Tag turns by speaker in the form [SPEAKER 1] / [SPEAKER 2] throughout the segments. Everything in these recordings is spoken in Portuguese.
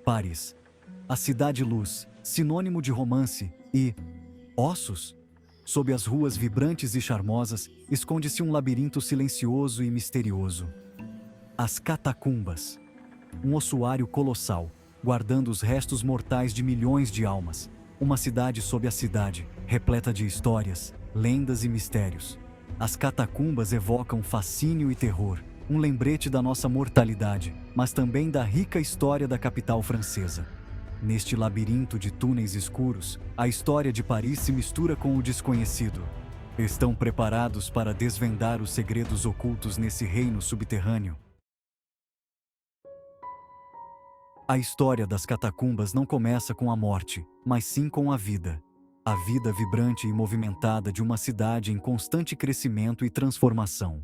[SPEAKER 1] Paris. A cidade-luz, sinônimo de romance e ossos. Sob as ruas vibrantes e charmosas, esconde-se um labirinto silencioso e misterioso. As catacumbas. Um ossuário colossal, guardando os restos mortais de milhões de almas. Uma cidade sob a cidade, repleta de histórias, lendas e mistérios. As catacumbas evocam fascínio e terror, um lembrete da nossa mortalidade, mas também da rica história da capital francesa. Neste labirinto de túneis escuros, a história de Paris se mistura com o desconhecido. Estão preparados para desvendar os segredos ocultos nesse reino subterrâneo? A história das catacumbas não começa com a morte, mas sim com a vida. A vida vibrante e movimentada de uma cidade em constante crescimento e transformação.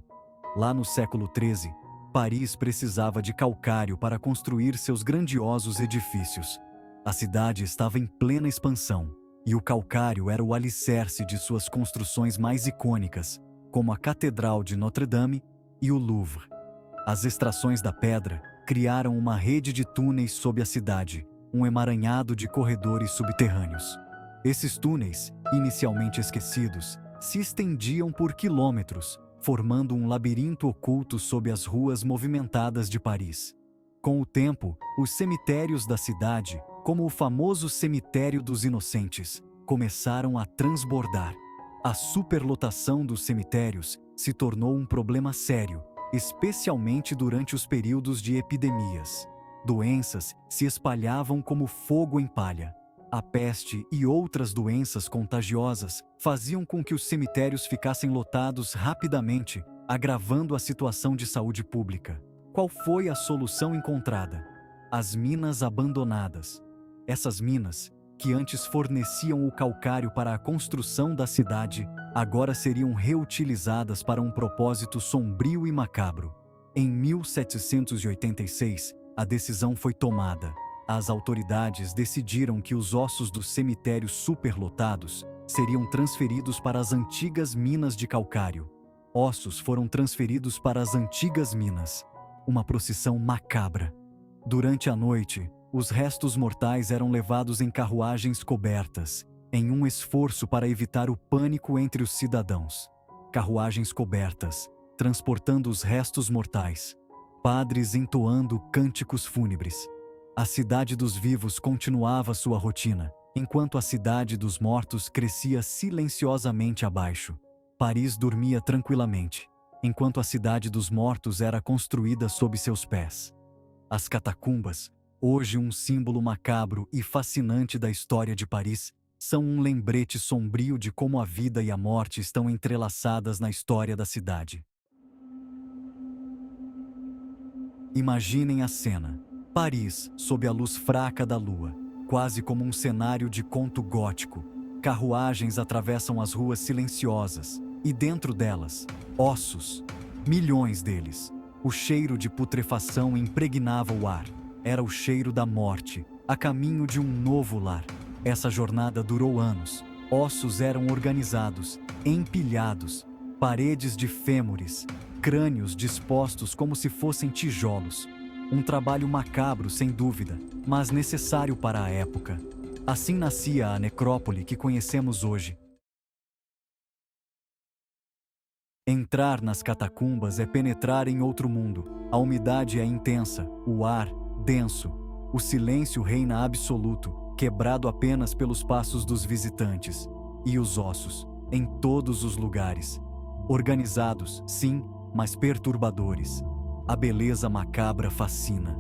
[SPEAKER 1] Lá no século XIII, Paris precisava de calcário para construir seus grandiosos edifícios. A cidade estava em plena expansão, e o calcário era o alicerce de suas construções mais icônicas, como a Catedral de Notre-Dame e o Louvre. As extrações da pedra criaram uma rede de túneis sob a cidade, um emaranhado de corredores subterrâneos. Esses túneis, inicialmente esquecidos, se estendiam por quilômetros, formando um labirinto oculto sob as ruas movimentadas de Paris. Com o tempo, os cemitérios da cidade, como o famoso Cemitério dos Inocentes, começaram a transbordar. A superlotação dos cemitérios se tornou um problema sério, especialmente durante os períodos de epidemias. Doenças se espalhavam como fogo em palha. A peste e outras doenças contagiosas faziam com que os cemitérios ficassem lotados rapidamente, agravando a situação de saúde pública. Qual foi a solução encontrada? As minas abandonadas. Essas minas, que antes forneciam o calcário para a construção da cidade, agora seriam reutilizadas para um propósito sombrio e macabro. Em 1786, a decisão foi tomada. As autoridades decidiram que os ossos dos cemitérios superlotados seriam transferidos para as antigas minas de calcário. Ossos foram transferidos para as antigas minas. Uma procissão macabra. Durante a noite, os restos mortais eram levados em carruagens cobertas, em um esforço para evitar o pânico entre os cidadãos. Carruagens cobertas, transportando os restos mortais. Padres entoando cânticos fúnebres. A cidade dos vivos continuava sua rotina, enquanto a cidade dos mortos crescia silenciosamente abaixo. Paris dormia tranquilamente, enquanto a cidade dos mortos era construída sob seus pés. As catacumbas, hoje um símbolo macabro e fascinante da história de Paris, são um lembrete sombrio de como a vida e a morte estão entrelaçadas na história da cidade. Imaginem a cena. Paris, sob a luz fraca da lua, quase como um cenário de conto gótico. Carruagens atravessam as ruas silenciosas, e dentro delas, ossos. Milhões deles. O cheiro de putrefação impregnava o ar. Era o cheiro da morte, a caminho de um novo lar. Essa jornada durou anos. Ossos eram organizados, empilhados, paredes de fêmures, crânios dispostos como se fossem tijolos. Um trabalho macabro, sem dúvida, mas necessário para a época. Assim nascia a necrópole que conhecemos hoje. Entrar nas catacumbas é penetrar em outro mundo. A umidade é intensa, o ar denso. O silêncio reina absoluto, quebrado apenas pelos passos dos visitantes. E os ossos, em todos os lugares. Organizados, sim, mas perturbadores. A beleza macabra fascina.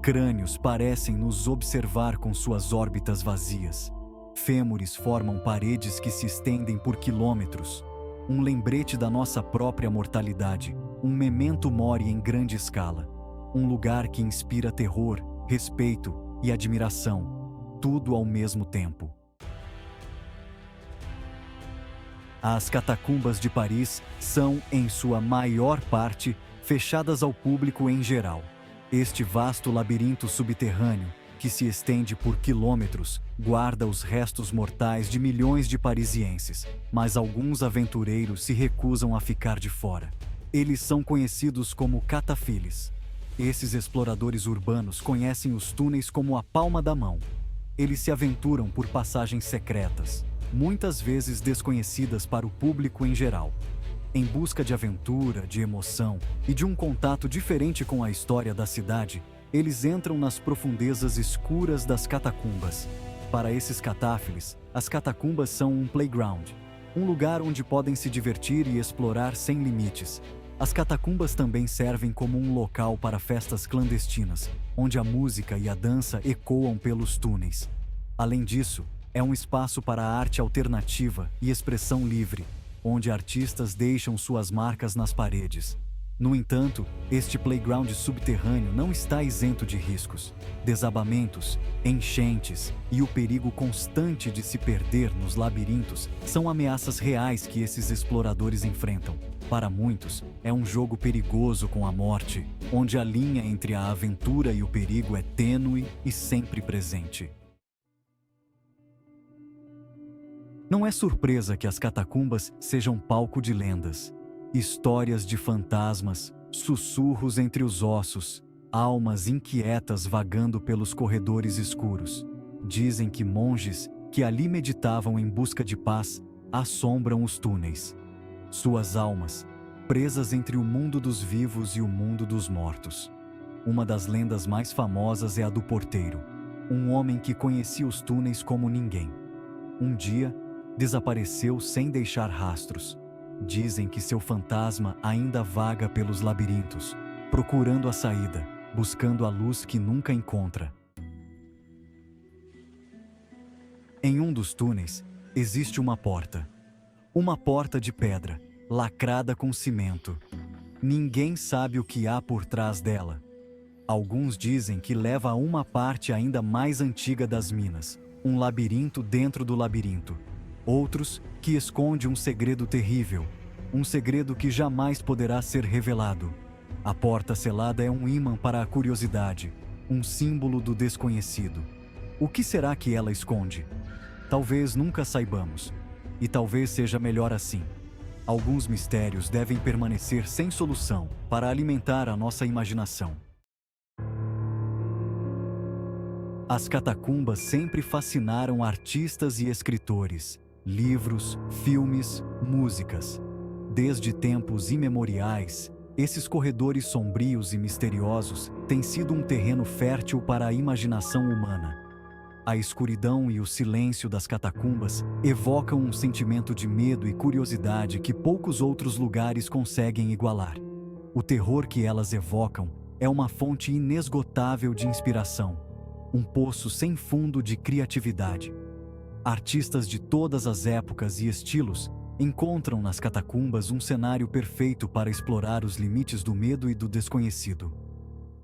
[SPEAKER 1] Crânios parecem nos observar com suas órbitas vazias. Fêmures formam paredes que se estendem por quilômetros. Um lembrete da nossa própria mortalidade, um memento mori em grande escala. Um lugar que inspira terror, respeito e admiração, tudo ao mesmo tempo. As catacumbas de Paris são, em sua maior parte, fechadas ao público em geral. Este vasto labirinto subterrâneo, que se estende por quilômetros, guarda os restos mortais de milhões de parisienses, mas alguns aventureiros se recusam a ficar de fora. Eles são conhecidos como cataphiles. Esses exploradores urbanos conhecem os túneis como a palma da mão. Eles se aventuram por passagens secretas, muitas vezes desconhecidas para o público em geral. Em busca de aventura, de emoção e de um contato diferente com a história da cidade, eles entram nas profundezas escuras das catacumbas. Para esses catáfiles, as catacumbas são um playground, um lugar onde podem se divertir e explorar sem limites. As catacumbas também servem como um local para festas clandestinas, onde a música e a dança ecoam pelos túneis. Além disso, é um espaço para a arte alternativa e expressão livre, onde artistas deixam suas marcas nas paredes. No entanto, este playground subterrâneo não está isento de riscos. Desabamentos, enchentes e o perigo constante de se perder nos labirintos são ameaças reais que esses exploradores enfrentam. Para muitos, é um jogo perigoso com a morte, onde a linha entre a aventura e o perigo é tênue e sempre presente. Não é surpresa que as catacumbas sejam palco de lendas. Histórias de fantasmas, sussurros entre os ossos, almas inquietas vagando pelos corredores escuros. Dizem que monges, que ali meditavam em busca de paz, assombram os túneis. Suas almas, presas entre o mundo dos vivos e o mundo dos mortos. Uma das lendas mais famosas é a do porteiro, um homem que conhecia os túneis como ninguém. Um dia, desapareceu sem deixar rastros. Dizem que seu fantasma ainda vaga pelos labirintos, procurando a saída, buscando a luz que nunca encontra. Em um dos túneis, existe uma porta. Uma porta de pedra, lacrada com cimento. Ninguém sabe o que há por trás dela. Alguns dizem que leva a uma parte ainda mais antiga das minas, um labirinto dentro do labirinto. Outros, que esconde um segredo terrível, um segredo que jamais poderá ser revelado. A porta selada é um ímã para a curiosidade, um símbolo do desconhecido. O que será que ela esconde? Talvez nunca saibamos, e talvez seja melhor assim. Alguns mistérios devem permanecer sem solução para alimentar a nossa imaginação. As catacumbas sempre fascinaram artistas e escritores. Livros, filmes, músicas. Desde tempos imemoriais, esses corredores sombrios e misteriosos têm sido um terreno fértil para a imaginação humana. A escuridão e o silêncio das catacumbas evocam um sentimento de medo e curiosidade que poucos outros lugares conseguem igualar. O terror que elas evocam é uma fonte inesgotável de inspiração, um poço sem fundo de criatividade. Artistas de todas as épocas e estilos encontram nas catacumbas um cenário perfeito para explorar os limites do medo e do desconhecido.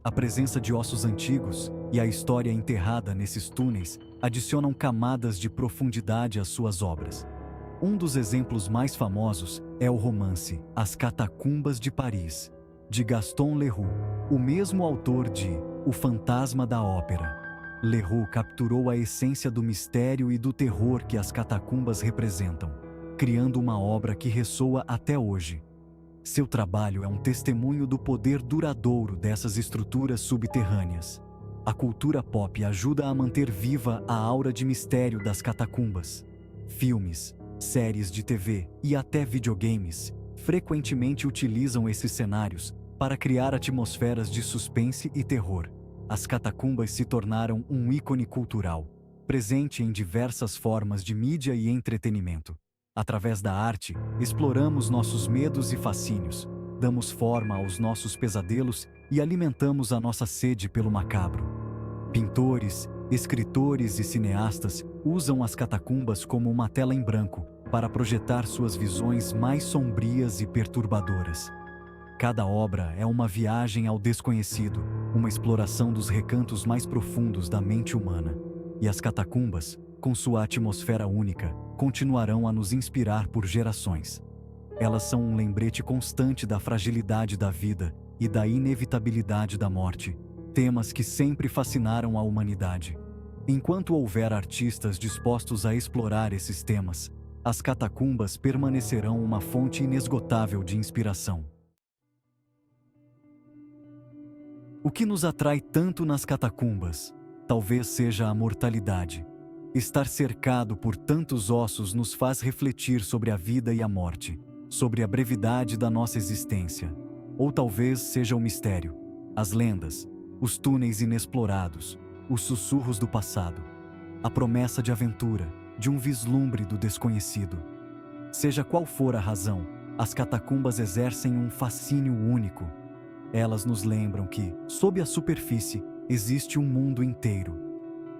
[SPEAKER 1] A presença de ossos antigos e a história enterrada nesses túneis adicionam camadas de profundidade às suas obras. Um dos exemplos mais famosos é o romance As Catacumbas de Paris, de Gaston Leroux, o mesmo autor de O Fantasma da Ópera. Leroux capturou a essência do mistério e do terror que as catacumbas representam, criando uma obra que ressoa até hoje. Seu trabalho é um testemunho do poder duradouro dessas estruturas subterrâneas. A cultura pop ajuda a manter viva a aura de mistério das catacumbas. Filmes, séries de TV e até videogames frequentemente utilizam esses cenários para criar atmosferas de suspense e terror. As catacumbas se tornaram um ícone cultural, presente em diversas formas de mídia e entretenimento. Através da arte, exploramos nossos medos e fascínios, damos forma aos nossos pesadelos e alimentamos a nossa sede pelo macabro. Pintores, escritores e cineastas usam as catacumbas como uma tela em branco para projetar suas visões mais sombrias e perturbadoras. Cada obra é uma viagem ao desconhecido, uma exploração dos recantos mais profundos da mente humana. E as catacumbas, com sua atmosfera única, continuarão a nos inspirar por gerações. Elas são um lembrete constante da fragilidade da vida e da inevitabilidade da morte, temas que sempre fascinaram a humanidade. Enquanto houver artistas dispostos a explorar esses temas, as catacumbas permanecerão uma fonte inesgotável de inspiração. O que nos atrai tanto nas catacumbas? Talvez seja a mortalidade. Estar cercado por tantos ossos nos faz refletir sobre a vida e a morte, sobre a brevidade da nossa existência. Ou talvez seja o mistério, as lendas, os túneis inexplorados, os sussurros do passado, a promessa de aventura, de um vislumbre do desconhecido. Seja qual for a razão, as catacumbas exercem um fascínio único. Elas nos lembram que, sob a superfície, existe um mundo inteiro.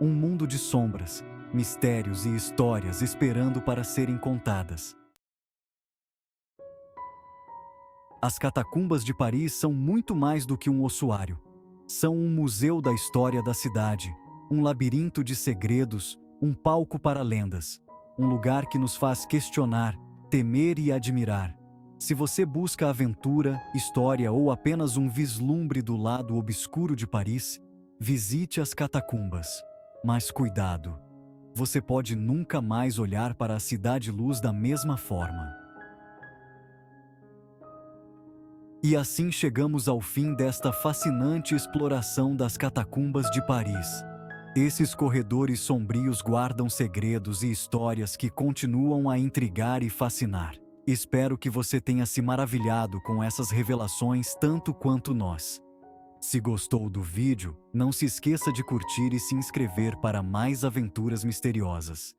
[SPEAKER 1] Um mundo de sombras, mistérios e histórias esperando para serem contadas. As catacumbas de Paris são muito mais do que um ossuário. São um museu da história da cidade, um labirinto de segredos, um palco para lendas, um lugar que nos faz questionar, temer e admirar. Se você busca aventura, história ou apenas um vislumbre do lado obscuro de Paris, visite as catacumbas. Mas cuidado! Você pode nunca mais olhar para a cidade-luz da mesma forma. E assim chegamos ao fim desta fascinante exploração das catacumbas de Paris. Esses corredores sombrios guardam segredos e histórias que continuam a intrigar e fascinar. Espero que você tenha se maravilhado com essas revelações tanto quanto nós. Se gostou do vídeo, não se esqueça de curtir e se inscrever para mais aventuras misteriosas.